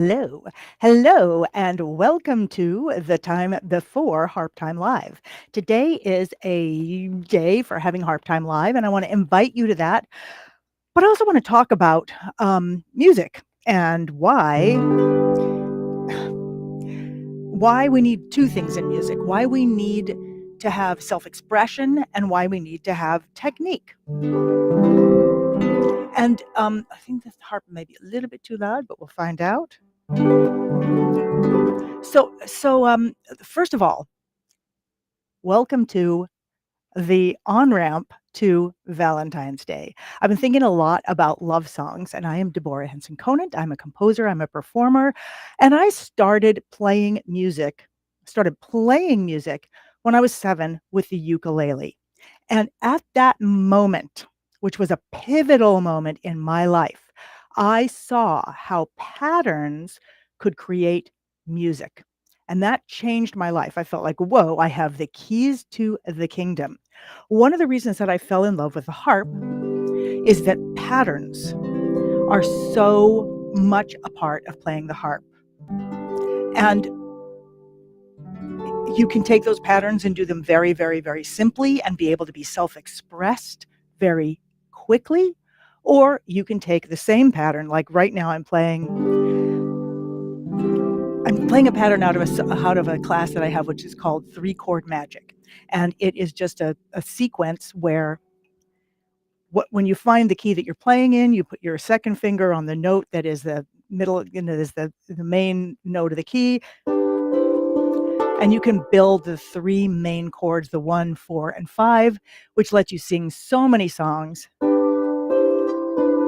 Hello, hello, and welcome to the time before Harp Time Live. Today is a day for having Harp Time Live, and I want to invite you to that. But I also want to talk about music and why we need two things in music: why we need to have self-expression, and why we need to have technique. And I think this harp may be a little bit too loud, but we'll find out. So, first of all, welcome to the on ramp to Valentine's Day. I've been thinking a lot about love songs, and I am Deborah Henson-Conant. I'm a composer, I'm a performer, and I started playing music when I was 7 with the ukulele. And at that moment, which was a pivotal moment in my life, I saw how patterns could create music. And that changed my life. I felt like, whoa, I have the keys to the kingdom. One of the reasons that I fell in love with the harp is that patterns are so much a part of playing the harp. And you can take those patterns and do them very, very, very simply and be able to be self-expressed very quickly. Or you can take the same pattern, like right now I'm playing a pattern out of a class that I have, which is called 3-chord magic. And it is just a sequence where when you find the key that you're playing in, you put your second finger on the note that is the middle, is the main note of the key, and you can build the 3 main chords, the 1, 4, and 5, which lets you sing so many songs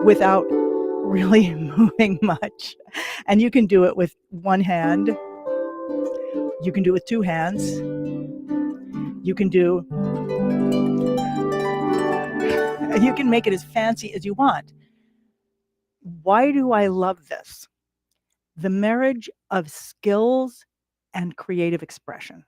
without really moving much. And you can do it with one hand. You can do it with 2 hands. You can make it as fancy as you want. Why do I love this? The marriage of skills and creative expression.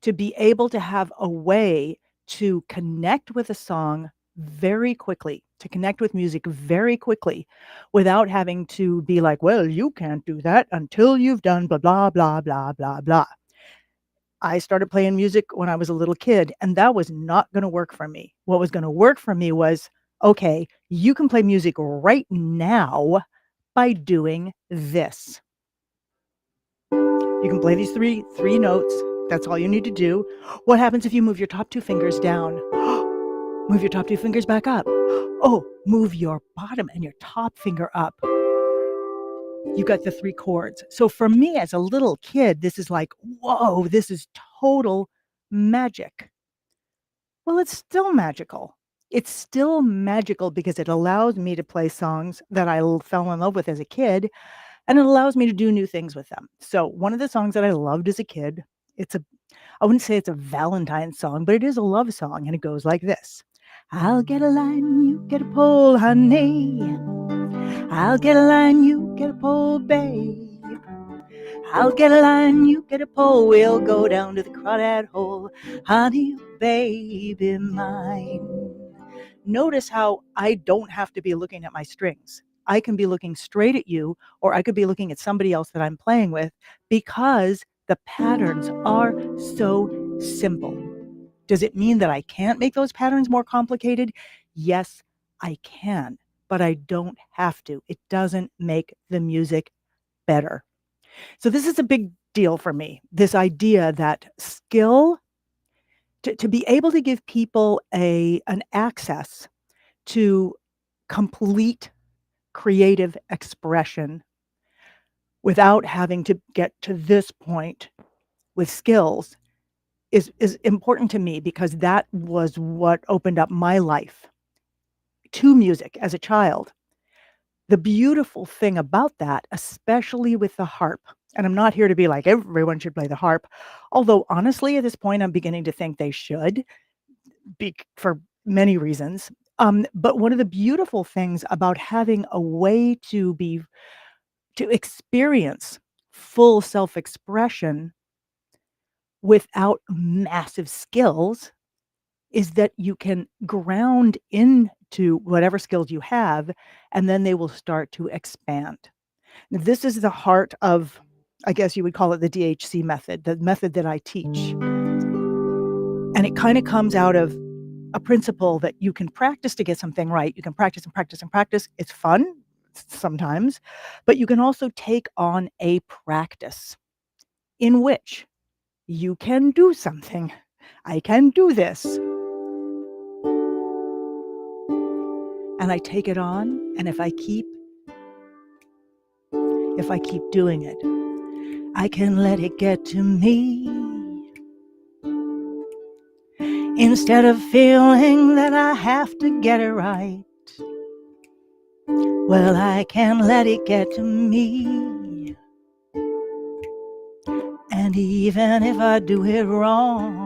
To be able to have a way to connect with a song very quickly, to connect with music very quickly without having to be like, well, you can't do that until you've done blah, blah, blah, blah, blah, blah. I started playing music when I was a little kid, and that was not going to work for me. What was going to work for me was, okay, you can play music right now by doing this. You can play these three notes. That's all you need to do. What happens if you move your top 2 fingers down? Move your top 2 fingers back up. Oh, move your bottom and your top finger up. You got the 3 chords. So for me as a little kid, this is like, whoa, this is total magic. Well, it's still magical. It's still magical because it allows me to play songs that I fell in love with as a kid, and it allows me to do new things with them. So one of the songs that I loved as a kid, I wouldn't say it's a Valentine's song, but it is a love song, and it goes like this. I'll get a line, you get a pole, honey. I'll get a line, you get a pole, babe. I'll get a line, you get a pole, we'll go down to the crawdad hole, honey, baby mine. Notice how I don't have to be looking at my strings. I can be looking straight at you, or I could be looking at somebody else that I'm playing with, because the patterns are so simple. Does it mean that I can't make those patterns more complicated? Yes, I can, but I don't have to. It doesn't make the music better. So this is a big deal for me, this idea that skill, to be able to give people an access to complete creative expression without having to get to this point with skills is important to me, because that was what opened up my life to music as a child. The beautiful thing about that, especially with the harp, and I'm not here to be like everyone should play the harp, although honestly at this point I'm beginning to think they should, for many reasons. But one of the beautiful things about having a way to experience full self-expression without massive skills is that you can ground into whatever skills you have, and then they will start to expand. This is the heart of, I guess you would call it the DHC method, the method that I teach. And it kind of comes out of a principle that you can practice to get something right. You can practice and practice and practice. It's fun sometimes, but you can also take on a practice in which you can do something. I can do this. And I take it on, and if I keep doing it, I can let it get to me. Instead of feeling that I have to get it right, well, I can let it get to me. And even if I do it wrong,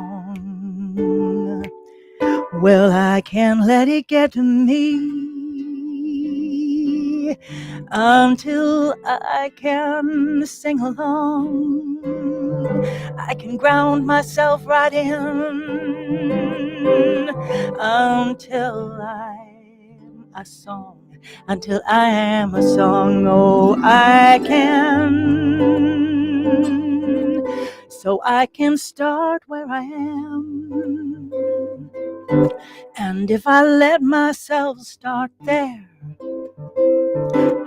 well, I can let it get to me until I can sing along. I can ground myself right in until I'm a song. Until I am a song, oh, I can. So I can start where I am. And if I let myself start there,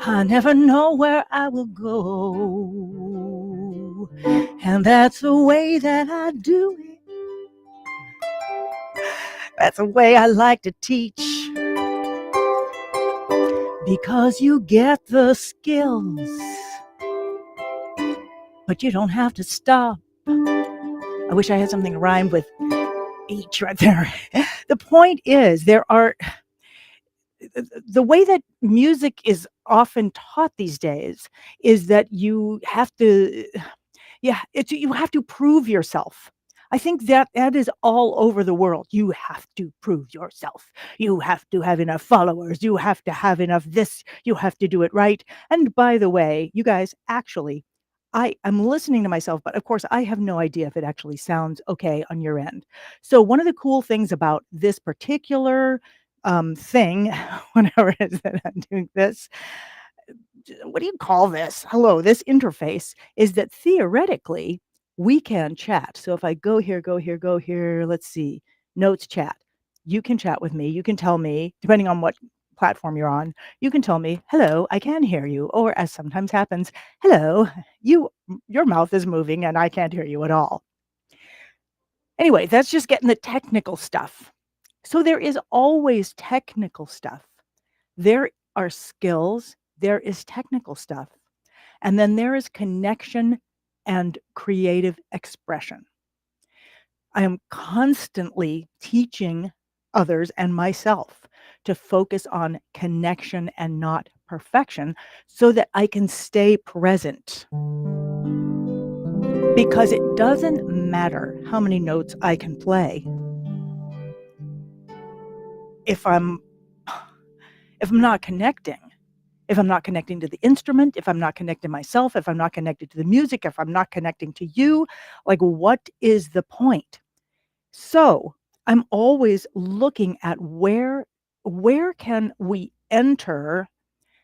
I never know where I will go. And that's the way that I do it. That's the way I like to teach. Because you get the skills, but you don't have to stop. I wish I had something to rhyme with H right there. The point is, the way that music is often taught these days is that you have to, you have to prove yourself. I think that is all over the world. You have to prove yourself. You have to have enough followers. You have to have enough this. You have to do it right. And by the way, you guys, actually, I'm listening to myself, but of course, I have no idea if it actually sounds okay on your end. So one of the cool things about this particular thing, whenever it is that I'm doing this, what do you call this? Hello, this interface is that theoretically we can chat. So if I go here, let's see, notes chat. You can chat with me. You can tell me, depending on what platform you're on, you can tell me, hello, I can hear you. Or as sometimes happens, hello, your mouth is moving and I can't hear you at all. Anyway, that's just getting the technical stuff. So there is always technical stuff. There are skills, there is technical stuff, and then there is connection and creative expression. I am constantly teaching others and myself to focus on connection and not perfection so that I can stay present. Because it doesn't matter how many notes I can play if I'm not connecting. If I'm not connecting to the instrument, if I'm not connecting myself, if I'm not connected to the music, if I'm not connecting to you, like what is the point? So I'm always looking at where can we enter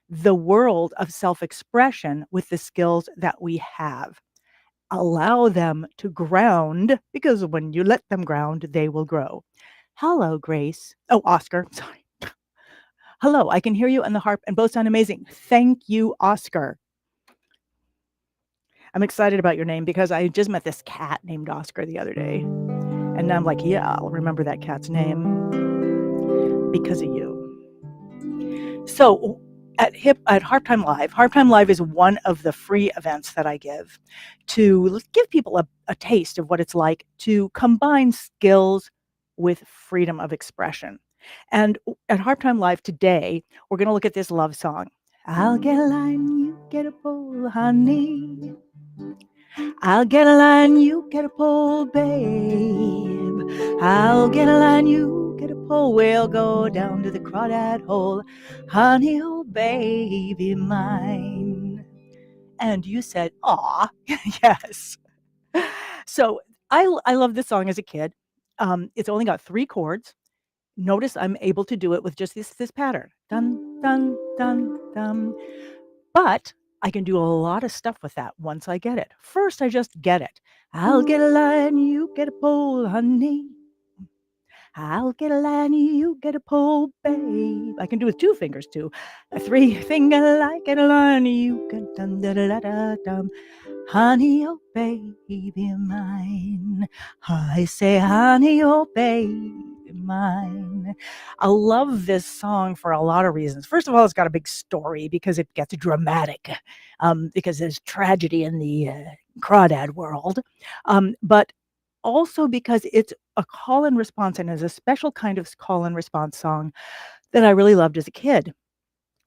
the world of self-expression with the skills that we have. Allow them to ground, because when you let them ground, they will grow. Hello, Grace. Oh, Oscar. Sorry. Hello, I can hear you and the harp and both sound amazing. Thank you, Oscar. I'm excited about your name because I just met this cat named Oscar the other day. And I'm like, yeah, I'll remember that cat's name because of you. So at Harp Time Live is one of the free events that I give to give people a taste of what it's like to combine skills with freedom of expression. And at Harp Time Live today, we're going to look at this love song. I'll get a line, you get a pole, honey. I'll get a line, you get a pole, babe. I'll get a line, you get a pole. We'll go down to the crawdad hole, honey, oh baby mine. And you said, aw, yes. So I love this song as a kid. It's only got 3 chords. Notice I'm able to do it with just this pattern. Dun, dun, dun, dun. But I can do a lot of stuff with that once I get it. First, I just get it. I'll get a line, you get a pole, honey. I'll get a line, you get a pole, babe. I can do with 2 fingers too. A 3-finger like and a line, you can dum da da da da dum. Honey, oh baby mine. I say, honey, oh baby mine. I love this song for a lot of reasons. First of all, it's got a big story because it gets dramatic, because there's tragedy in the crawdad world. But also because it's a call and response and is a special kind of call and response song that I really loved as a kid,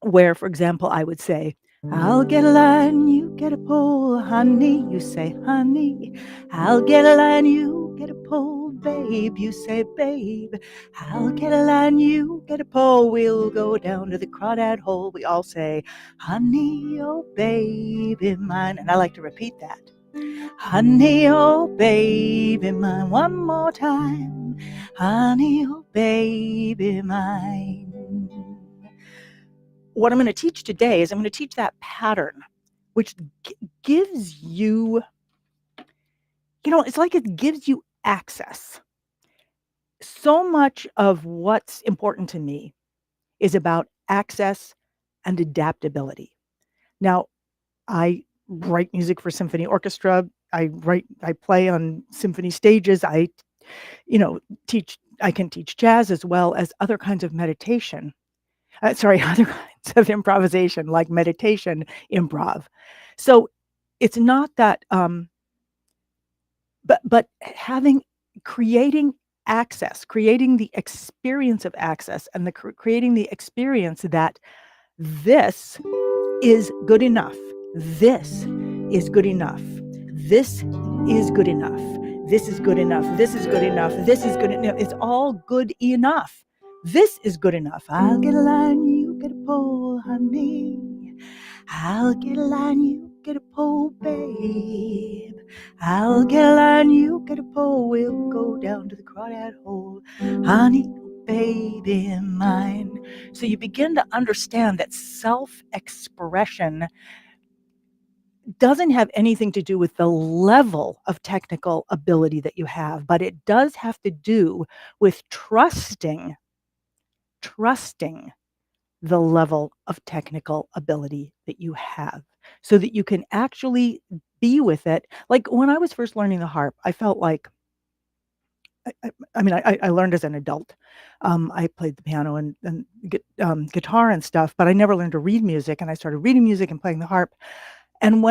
where, for example, I would say, I'll get a line, you get a pole, honey. You say, honey. I'll get a line, you get a pole, babe. You say, babe. I'll get a line, you get a pole. We'll go down to the crawdad hole. We all say, honey, oh, baby mine. And I like to repeat that. Honey, oh, baby mine. One more time. Honey, oh, baby mine. What I'm going to teach today is I'm going to teach that pattern, which gives you, it's like it gives you access. So much of what's important to me is about access and adaptability. Now, I write music for symphony orchestra. I play on symphony stages. I can teach jazz as well as other kinds of meditation. Other kinds of improvisation like meditation, improv. So it's not that, but creating access, creating the experience of access, and creating the experience that this is good enough. This is good enough. This is good enough. This is good enough. This is good enough. This is good enough. It's all good enough. This is good enough. I'll get a line, you get a pole, honey. I'll get a line, you get a pole, babe. I'll get a line, you get a pole. We'll go down to the crawdad hole, honey, baby mine. So you begin to understand that self-expression doesn't have anything to do with the level of technical ability that you have, but it does have to do with trusting the level of technical ability that you have so that you can actually be with it. Like when I was first learning the harp, I felt like, I learned as an adult. I played the piano and guitar and stuff, but I never learned to read music. And I started reading music and playing the harp. And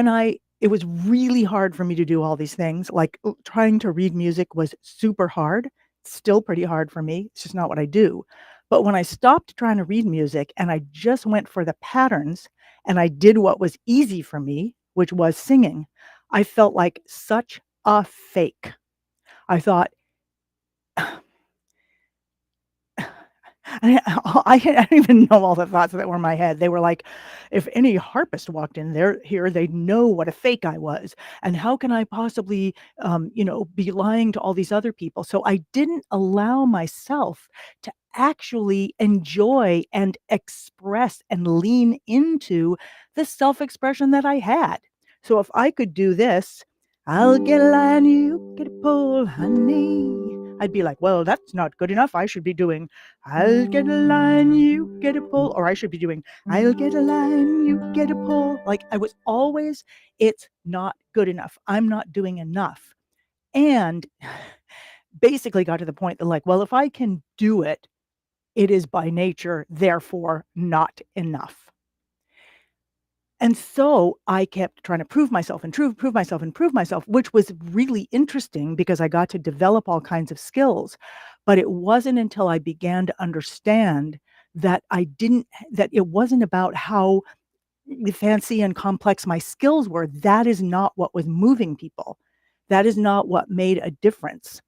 it was really hard for me to do all these things. Like trying to read music was super hard. Still pretty hard for me. It's just not what I do. But when I stopped trying to read music and I just went for the patterns and I did what was easy for me, which was singing, I felt like such a fake. I thought, I don't even know all the thoughts that were in my head. They were like, if any harpist walked in here, they'd know what a fake I was. And how can I possibly, be lying to all these other people? So I didn't allow myself to actually enjoy and express and lean into the self-expression that I had. So if I could do this, I'll get a line, you get a pull, honey. I'd be like, well, that's not good enough. I should be doing, I'll get a line, you get a pull. Or I should be doing, I'll get a line, you get a pull. Like I was always, it's not good enough. I'm not doing enough. And basically got to the point that like, well, if I can do it, it is by nature, therefore not enough. And so I kept trying to prove myself and prove myself, which was really interesting because I got to develop all kinds of skills. But it wasn't until I began to understand that that it wasn't about how fancy and complex my skills were. That is not what was moving people. That is not what made a difference.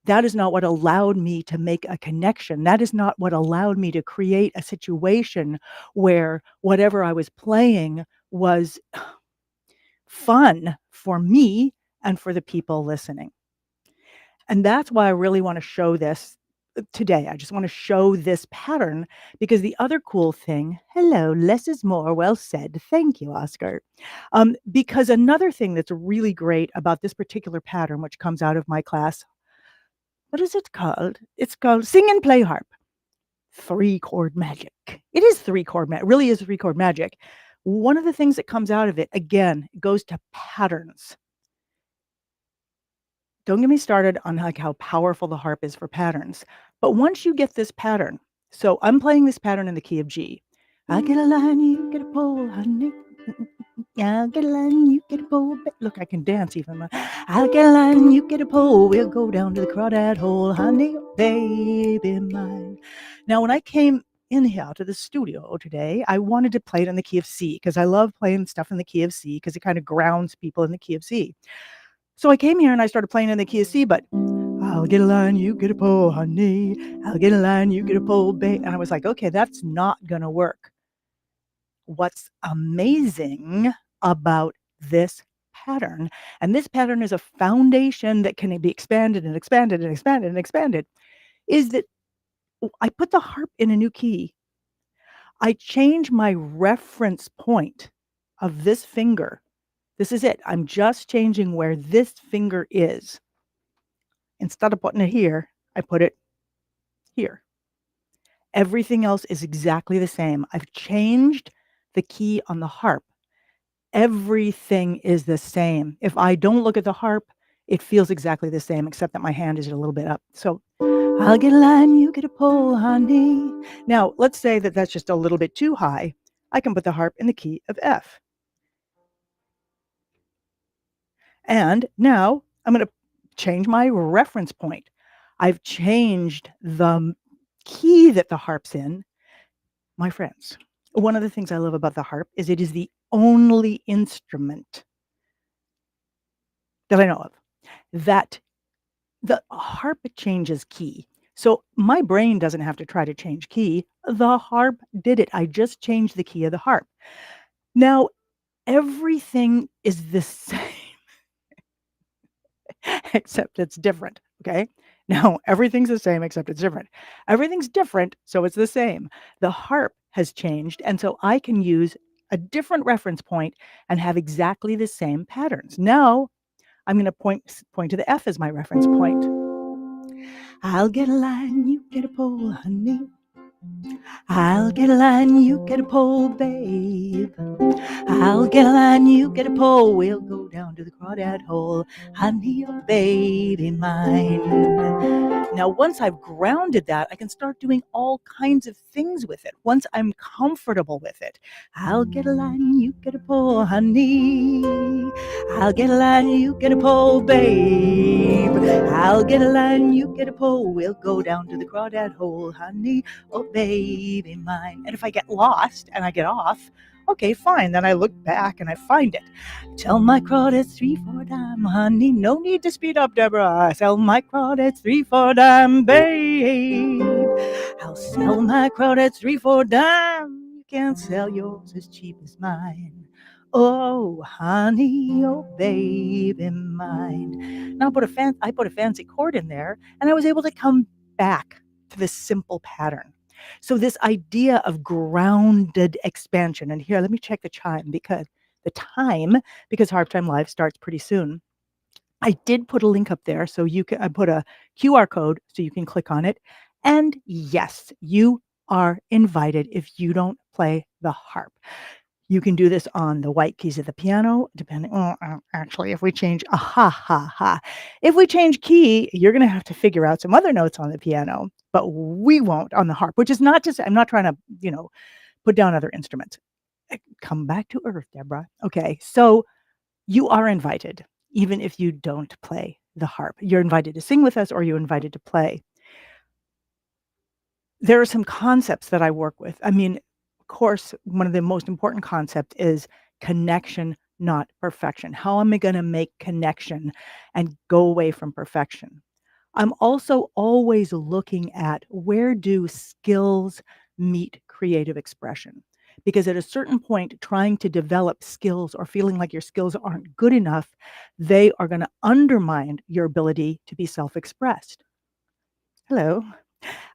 That is not what allowed me to make a connection. That is not what allowed me to create a situation where whatever I was playing was fun for me and for the people listening. And that's why I really want to show this today. I just want to show this pattern because the other cool thing, hello, less is more. Well said. Thank you, Oscar. Because another thing that's really great about this particular pattern, which comes out of my class, what is it called? It's called Sing and Play Harp. 3-chord magic. It is 3-chord magic. Really is 3-chord magic. One of the things that comes out of it, again, goes to patterns. Don't get me started on like how powerful the harp is for patterns. But once you get this pattern, so I'm playing this pattern in the key of G. I get a line, you get a pole, honey. I'll get a line, you get a pole. Look, I can dance even. I'll get a line, you get a pole. We'll go down to the crawdad hole, honey, baby mine. Now, when I came in here to the studio today, I wanted to play it in the key of C because I love playing stuff in the key of C because it kind of grounds people in the key of C. So I came here and I started playing in the key of C, but I'll get a line, you get a pole, honey. I'll get a line, you get a pole, babe. And I was like, okay, that's not going to work. What's amazing about this pattern, and this pattern is a foundation that can be expanded and expanded and expanded and expanded, is that I put the harp in a new key. I change my reference point of this finger. This is it. I'm just changing where this finger is. Instead of putting it here, I put it here. Everything else is exactly the same. I've changed the key on the harp. Everything is the same. If I don't look at the harp, it feels exactly the same, except that my hand is a little bit up. So I'll get a line, you get a pole, honey. Now, let's say that that's just a little bit too high. I can put the harp in the key of F. And now I'm going to change my reference point. I've changed the key that the harp's in. My friends, one of the things I love about the harp is it is the only instrument that I know of that the harp changes key. So my brain doesn't have to try to change key. The harp did it. I just changed the key of the harp. Now, everything is the same. Except it's different, okay? Now, everything's the same except it's different. Everything's different, so it's the same. The harp has changed, and so I can use a different reference point and have exactly the same patterns. Now, I'm going to point to the F as my reference point. I'll get a line, you get a pole, honey. I'll get a line, you get a pole, babe. I'll get a line, you get a pole. We'll go down to the crawdad hole, honey, a baby mine. Now, once I've grounded that, I can start doing all kinds of things with it. Once I'm comfortable with it, I'll get a line, you get a pole, honey. I'll get a line, you get a pole, babe. I'll get a line, you get a pole. We'll go down to the crawdad hole, honey, oh baby mine. And if I get lost and I get off, okay, fine. Then I look back and I find it. Tell my crawdads 3-4 dime, honey. No need to speed up, Deborah. Sell my crawdads 3-4 dime, babe. I'll sell my crawdads 3-4 dime. You can't sell yours as cheap as mine. Oh, honey, oh, baby mine. Now I put a fancy chord in there, and I was able to come back to this simple pattern. So this idea of grounded expansion, and here, let me check the time because Harp Time Live starts pretty soon. I did put a link up there so you can, I put a QR code so you can click on it. And yes, you are invited if you don't play the harp. You can do this on the white keys of the piano, depending. Actually, if we change, if we change key, you're going to have to figure out some other notes on the piano, but we won't on the harp. Which is not to say I'm not trying to, put down other instruments. Come back to earth, Deborah. Okay, so you are invited, even if you don't play the harp. You're invited to sing with us, or you're invited to play. There are some concepts that I work with. I mean, of course, one of the most important concepts is connection, not perfection. How am I going to make connection and go away from perfection? I'm also always looking at where do skills meet creative expression? Because at a certain point, trying to develop skills or feeling like your skills aren't good enough, they are going to undermine your ability to be self-expressed. Hello.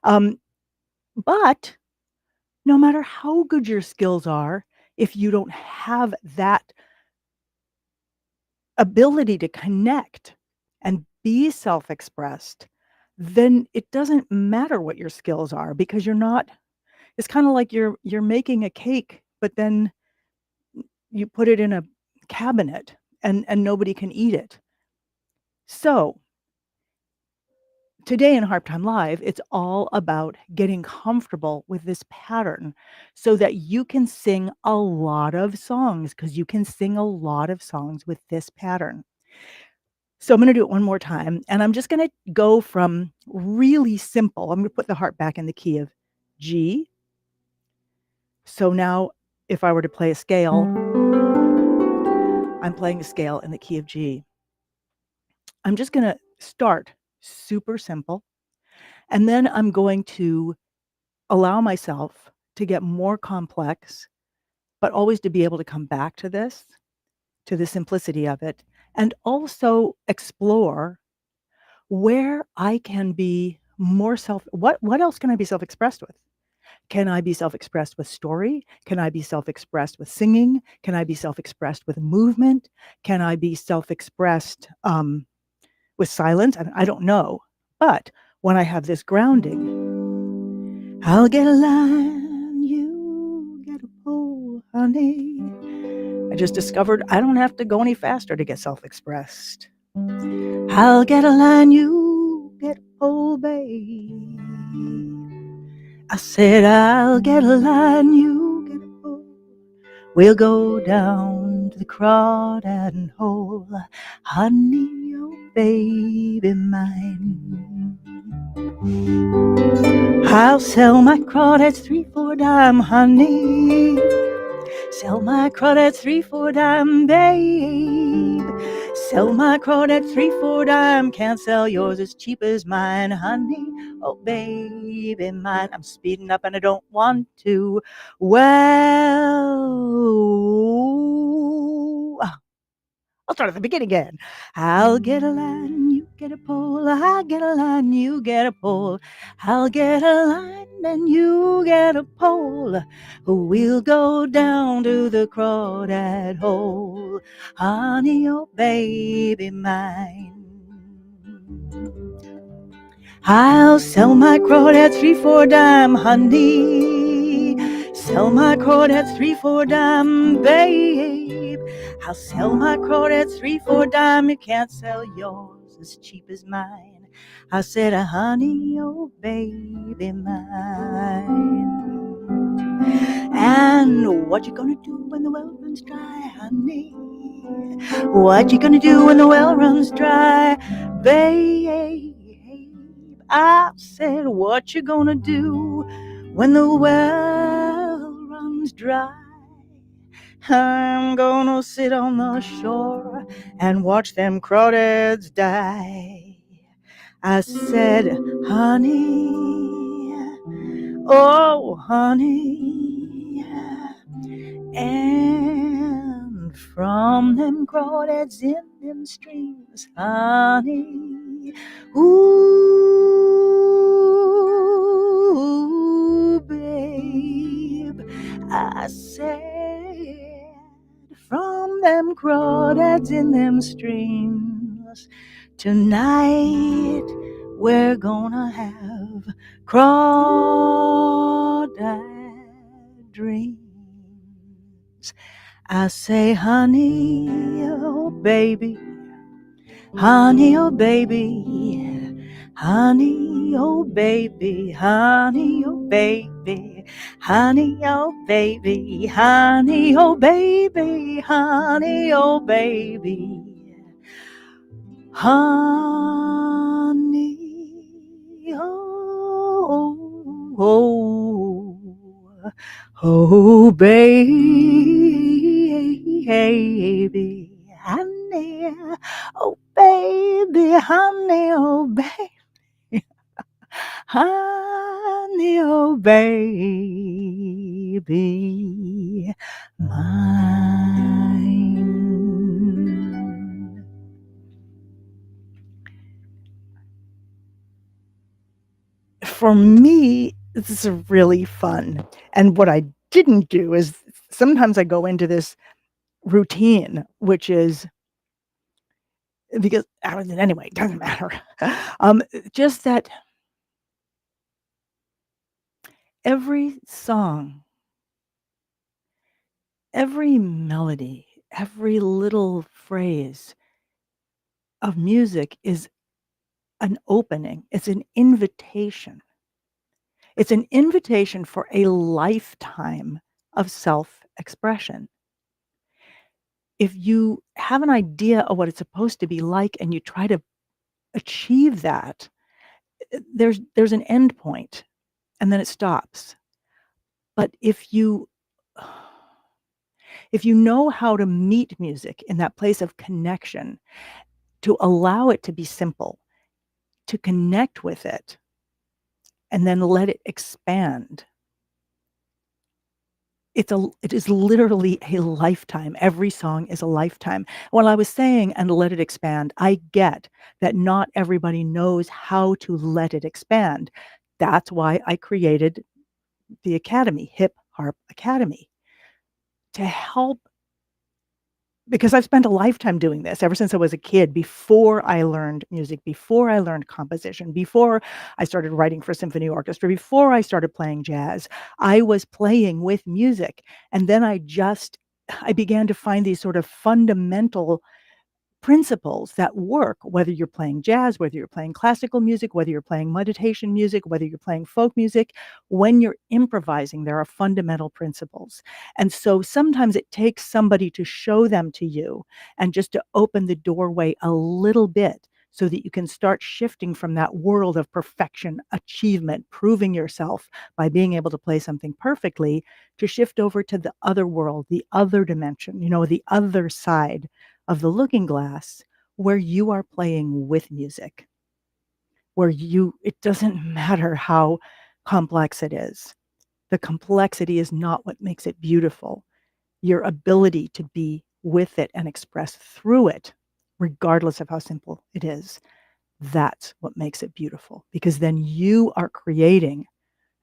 But no matter how good your skills are, if you don't have that ability to connect and be self-expressed, then it doesn't matter what your skills are because you're not. It's kinda like you're making a cake, but then you put it in a cabinet and nobody can eat it. So, today in Harp Time Live, it's all about getting comfortable with this pattern so that you can sing a lot of songs because you can sing a lot of songs with this pattern. So I'm gonna do it one more time, and I'm just gonna go from really simple. I'm gonna put the harp back in the key of G. So now if I were to play a scale, I'm playing a scale in the key of G. I'm just gonna start super simple, and then I'm going to allow myself to get more complex, but always to be able to come back to this, to the simplicity of it, and also explore where I can be more what else can I be self-expressed with? Can I be self-expressed with story? Can I be self-expressed with singing? Can I be self-expressed with movement? Can I be self-expressed, with silence? I don't know. But when I have this grounding, I'll get a line, you get a pole, honey. I just discovered I don't have to go any faster to get self-expressed. I'll get a line, you get a pole, babe. I said, I'll get a line, you get a pole. We'll go down to the crawdad hole, honey, oh baby mine. I'll sell my crawdads 3-4 dime, honey. Sell my crawdads 3-4 dime, babe. Sell my crawdads 3-4 dime. Can't sell yours as cheap as mine, honey. Oh, baby mine. I'm speeding up and I don't want to. Well, I'll start at the beginning again. I'll get a line, you get a pole. I'll get a line, you get a pole. I'll get a line and you get a pole. We'll go down to the crawdad hole, honey, oh baby mine. I'll sell my crawdads 3-4 dime, honey. Sell my crawdads 3-4 dime, babe. I'll sell my crawdads 3-4 dime. You can't sell yours as cheap as mine. I said, honey, oh baby mine. And what you gonna do when the well runs dry, honey? What you gonna do when the well runs dry, babe? I said, what you gonna do when the well runs dry? I'm gonna sit on the shore and watch them crawdads die. I said, honey, oh honey, and from them crawdads in them streams, honey, ooh, babe, I said, from them crawdads in them streams, tonight we're gonna have crawdad dreams. I say, honey, oh baby, honey, oh baby, honey, oh baby, honey, oh baby, honey, oh baby, honey, oh baby, honey, oh baby, honey, oh baby, honey, oh baby, honey, oh baby, honey, oh baby, mine. for me, this is really fun. And what I didn't do is sometimes I go into this routine, which is because anyway, it doesn't matter. Just that every song, every melody, every little phrase of music is an opening. It's an invitation. It's an invitation for a lifetime of self-expression. If you have an idea of what it's supposed to be like and you try to achieve that, there's an end point and then it stops. But if you know how to meet music in that place of connection, to allow it to be simple, to connect with it, and then let it expand, it is literally a lifetime. Every song is a lifetime. When I was saying "and let it expand," I get that not everybody knows how to let it expand. That's why I created the academy, Hip Harp Academy, to help, because I've spent a lifetime doing this ever since I was a kid, before I learned music, before I learned composition, before I started writing for symphony orchestra, before I started playing jazz. I was playing with music. And then I began to find these sort of fundamental principles that work, whether you're playing jazz, whether you're playing classical music, whether you're playing meditation music, whether you're playing folk music. When you're improvising, there are fundamental principles. And so sometimes it takes somebody to show them to you and just to open the doorway a little bit so that you can start shifting from that world of perfection, achievement, proving yourself by being able to play something perfectly, to shift over to the other world, the other dimension, the other side of the looking glass, where you are playing with music, where it doesn't matter how complex it is. The complexity is not what makes it beautiful. Your ability to be with it and express through it, regardless of how simple it is, that's what makes it beautiful, because then you are creating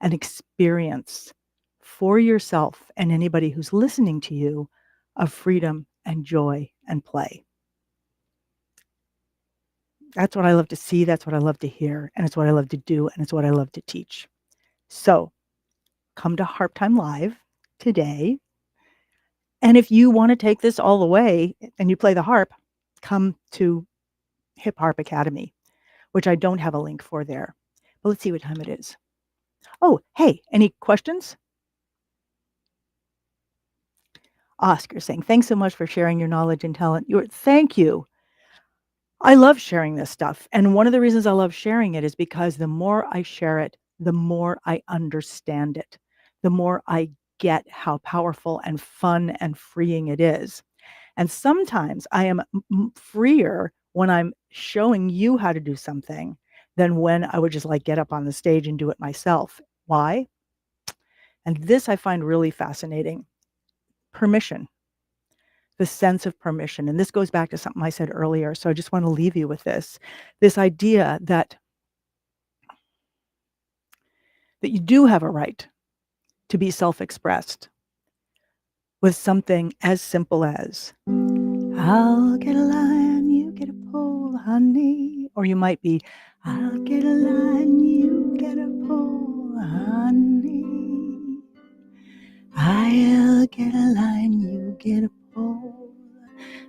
an experience for yourself and anybody who's listening to you of freedom and joy and play. That's what I love to see, that's what I love to hear, and it's what I love to do, and it's what I love to teach. So, come to Harp Time Live today, and if you wanna take this all the way and you play the harp, come to Hip Harp Academy, which I don't have a link for there. But let's see what time it is. Oh, hey, any questions? Oscar saying, "Thanks so much for sharing your knowledge and talent." Thank you. I love sharing this stuff, and one of the reasons I love sharing it is because the more I share it, the more I understand it, the more I get how powerful and fun and freeing it is. And sometimes I am freer when I'm showing you how to do something than when I would just like get up on the stage and do it myself. Why? And this I find really fascinating. Permission, the sense of permission. And this goes back to something I said earlier. So I just want to leave you with this idea that you do have a right to be self-expressed with something as simple as, "I'll get a line, you get a pole, honey." Or you might be, "I'll get a line, you get a pole, honey. I'll get a line, you get a pole.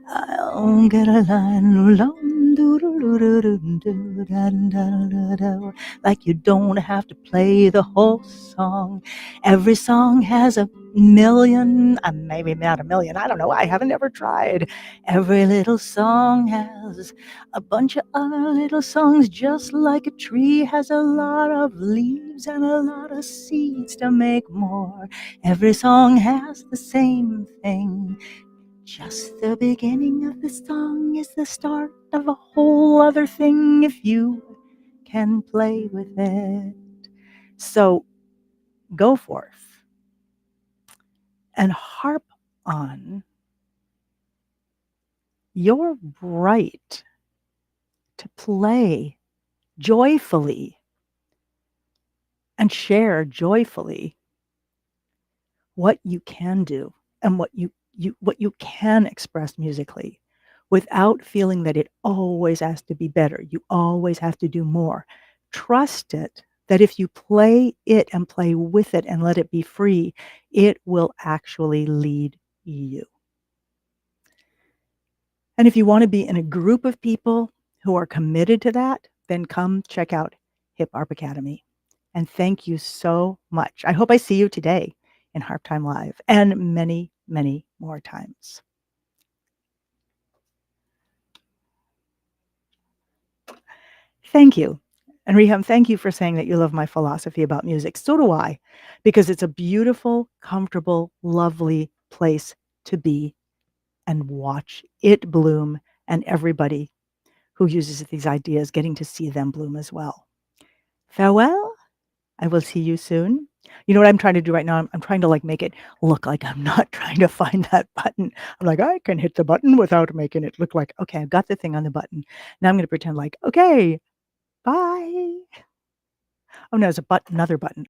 I'll get a line, like you don't have to play the whole song. Every song has a million, maybe not a million, I don't know, I haven't ever tried. Every little song has a bunch of other little songs, just like a tree has a lot of leaves and a lot of seeds to make more. Every song has the same thing. Just the beginning of the song is the start of a whole other thing if you can play with it." So go forth and harp on your right to play joyfully and share joyfully what you can do and what you can express musically without feeling that it always has to be better. You always have to do more. Trust it that if you play it and play with it and let it be free, it will actually lead you. And if you want to be in a group of people who are committed to that, then come check out Hip Harp Academy. And thank you so much. I hope I see you today in Harp Time Live and many, many more times. Thank you. And Reham, thank you for saying that you love my philosophy about music. So do I, because it's a beautiful, comfortable, lovely place to be and watch it bloom, and everybody who uses these ideas getting to see them bloom as well. Farewell. I will see you soon. You know what I'm trying to do right now? I'm trying to like make it look like I'm not trying to find that button. I'm like, I can hit the button without making it look like, okay, I've got the thing on the button. Now I'm going to pretend like, okay, bye. Oh no, there's another button.